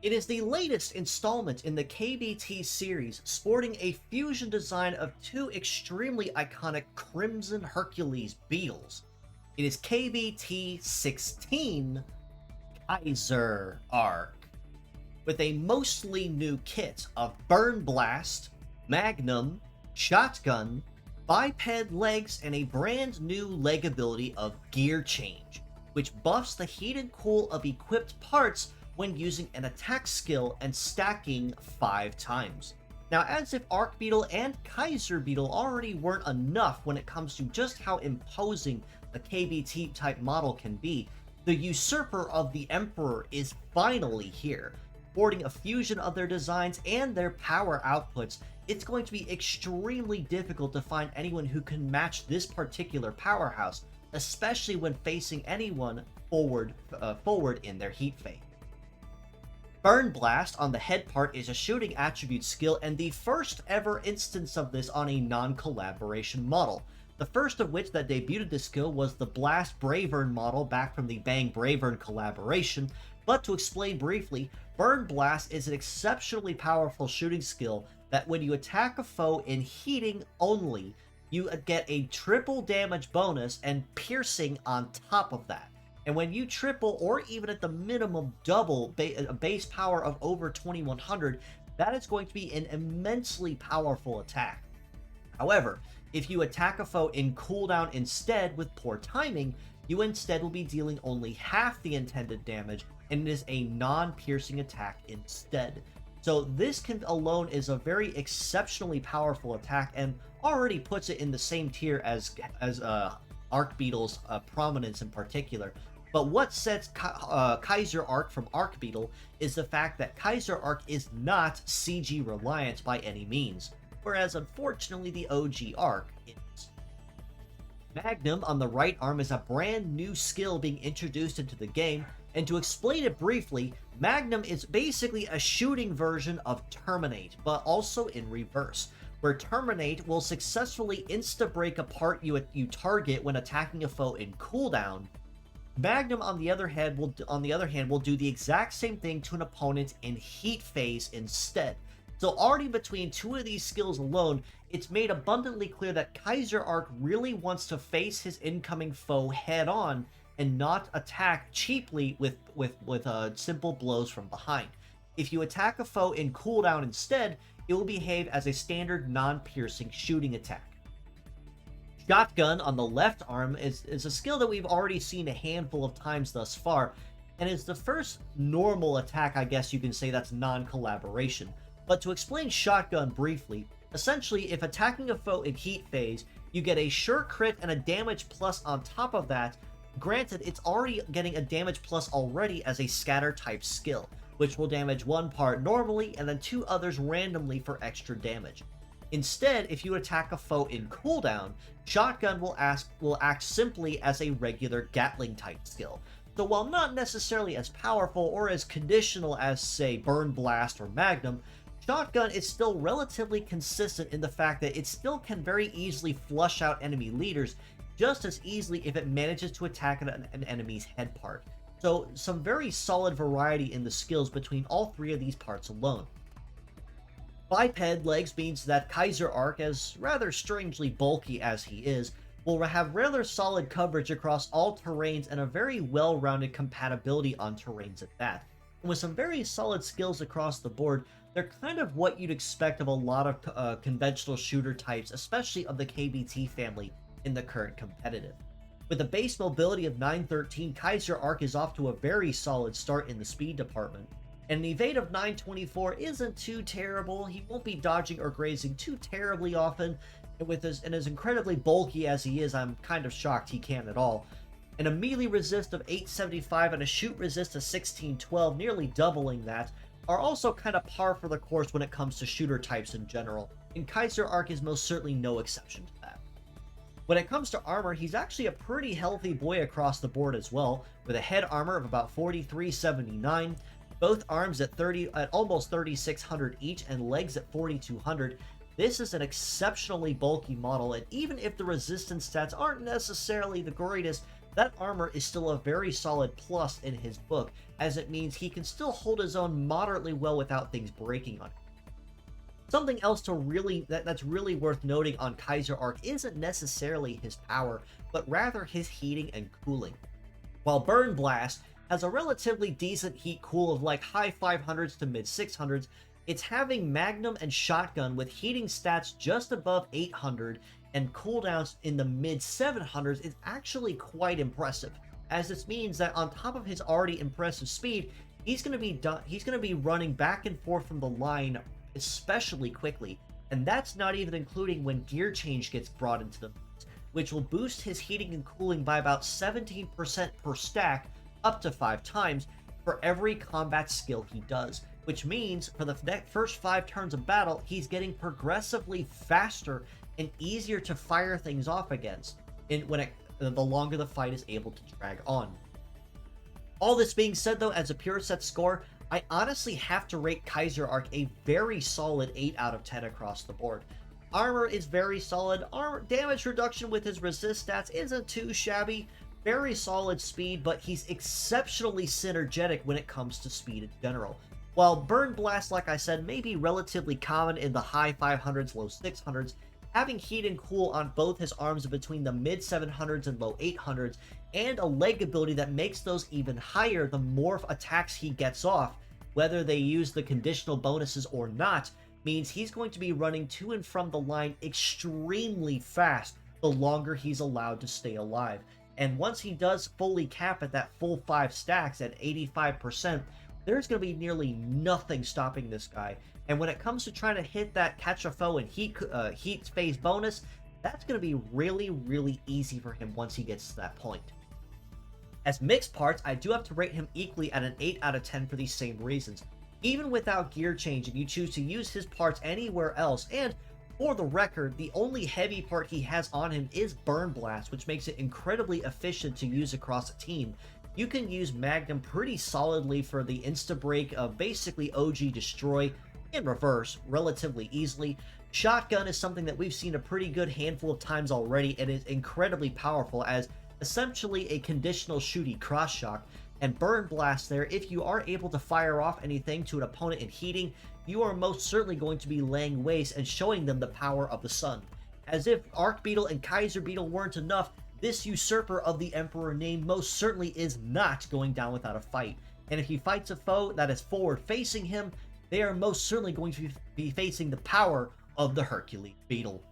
It is the latest installment in the KBT series, sporting a fusion design of two extremely iconic Crimson Hercules beetles. It is KBT16 Kaiser Arc, with a mostly new kit of Burn Blast, Magnum, Shotgun, biped legs, and a brand new leg ability of Gear Change, which buffs the heat and cool of equipped parts when using an attack skill and stacking 5 times. Now, as if Arcbeetle and Kaiser Beetle already weren't enough when it comes to just how imposing the KBT type model can be, the usurper of the Emperor is finally here. Sporting a fusion of their designs and their power outputs, it's going to be extremely difficult to find anyone who can match this particular powerhouse, especially when facing anyone forward in their heat phase. Burn Blast on the head part is a shooting attribute skill and the first ever instance of this on a non-collaboration model. The first of which that debuted this skill was the Blast Bravern model back from the Bang Bravern collaboration, but to explain briefly, Burn Blast is an exceptionally powerful shooting skill that when you attack a foe in heating only, you get a triple damage bonus and piercing on top of that. And when you triple or even at the minimum double a base power of over 2100, that is going to be an immensely powerful attack. However, if you attack a foe in cooldown instead with poor timing, you instead will be dealing only half the intended damage, and it is a non-piercing attack instead. So this alone is a very exceptionally powerful attack and already puts it in the same tier as Arcbeetle's prominence in particular. But what sets Kaiser Arc from Arcbeetle is the fact that Kaiser Arc is not CG reliant by any means, whereas unfortunately the OG Arc is. Magnum on the right arm is a brand new skill being introduced into the game, and to explain it briefly, Magnum is basically a shooting version of Terminate, but also in reverse, where Terminate will successfully insta-break a part you target when attacking a foe in cooldown. Magnum, on the other hand, will do the exact same thing to an opponent in heat phase instead. So already between two of these skills alone, it's made abundantly clear that Kaiser Arc really wants to face his incoming foe head-on and not attack cheaply with simple blows from behind. If you attack a foe in cooldown instead, it will behave as a standard non-piercing shooting attack. Shotgun on the left arm is a skill that we've already seen a handful of times thus far, and is the first normal attack, I guess you can say, that's non-collaboration. But to explain Shotgun briefly, essentially if attacking a foe in heat phase, you get a sure crit and a damage plus on top of that. Granted, it's already getting a damage plus already as a scatter type skill, which will damage one part normally and then 2 others randomly for extra damage. Instead, if you attack a foe in cooldown, Shotgun will act simply as a regular Gatling type skill. So while not necessarily as powerful or as conditional as, say, Burn Blast or Magnum, Shotgun is still relatively consistent in the fact that it still can very easily flush out enemy leaders just as easily if it manages to attack an enemy's head part. So some very solid variety in the skills between all 3 of these parts alone. Biped legs means that Kaiser Arc, as rather strangely bulky as he is, will have rather solid coverage across all terrains and a very well-rounded compatibility on terrains at that. And with some very solid skills across the board, they're kind of what you'd expect of a lot of conventional shooter types, especially of the KBT family in the current competitive. With a base mobility of 913, Kaiser Arc is off to a very solid start in the speed department. And an evade of 924 isn't too terrible. He won't be dodging or grazing too terribly often, and as incredibly bulky as he is, I'm kind of shocked he can at all. And a melee resist of 875 and a shoot resist of 1612, nearly doubling that, are also kind of par for the course when it comes to shooter types in general, and Kaiser Arc is most certainly no exception to that. When it comes to armor, he's actually a pretty healthy boy across the board as well, with a head armor of about 4379, both arms at almost 3600 each, and legs at 4200. This is an exceptionally bulky model, and even if the resistance stats aren't necessarily the greatest, that armor is still a very solid plus in his book, as it means he can still hold his own moderately well without things breaking on him. Something else that's really worth noting on Kaiser Arc isn't necessarily his power, but rather his heating and cooling. While Burn Blast has a relatively decent heat cool of like high 500s to mid 600s, it's having Magnum and Shotgun with heating stats just above 800 and cooldowns in the mid 700s is actually quite impressive, as this means that on top of his already impressive speed, he's going to be running back and forth from the line especially quickly, and that's not even including when gear change gets brought into the mix, which will boost his heating and cooling by about 17% per stack, up to 5 times, for every combat skill he does, which means for the first 5 turns of battle, he's getting progressively faster and easier to fire things off against, the longer the fight is able to drag on. All this being said though, as a pure set score, I honestly have to rate Kaiser Arc a very solid 8 out of 10 across the board. Armor is very solid, armor damage reduction with his resist stats isn't too shabby, very solid speed, but he's exceptionally synergetic when it comes to speed in general. While Burn Blast, like I said, may be relatively common in the high 500s, low 600s, having heat and cool on both his arms between the mid 700s and low 800s, and a leg ability that makes those even higher the more attacks he gets off, whether they use the conditional bonuses or not, means he's going to be running to and from the line extremely fast the longer he's allowed to stay alive. And once he does fully cap at that full 5 stacks at 85%, there's going to be nearly nothing stopping this guy. And when it comes to trying to hit that catch a foe and heat phase bonus, that's going to be really, really easy for him once he gets to that point. As mixed parts, I do have to rate him equally at an 8 out of 10 for these same reasons. Even without gear change, if you choose to use his parts anywhere else, and for the record, the only heavy part he has on him is Burn Blast, which makes it incredibly efficient to use across a team. You can use Magnum pretty solidly for the insta-break of basically OG Destroy in reverse relatively easily. Shotgun is something that we've seen a pretty good handful of times already and is incredibly powerful as essentially a conditional shooty cross shock. And Burn Blast there, if you are able to fire off anything to an opponent in heating, you are most certainly going to be laying waste and showing them the power of the sun. As if Arcbeetle and Kaiser Beetle weren't enough, this usurper of the Emperor name most certainly is not going down without a fight. And if he fights a foe that is forward facing him, they are most certainly going to be facing the power of the Hercules Beetle.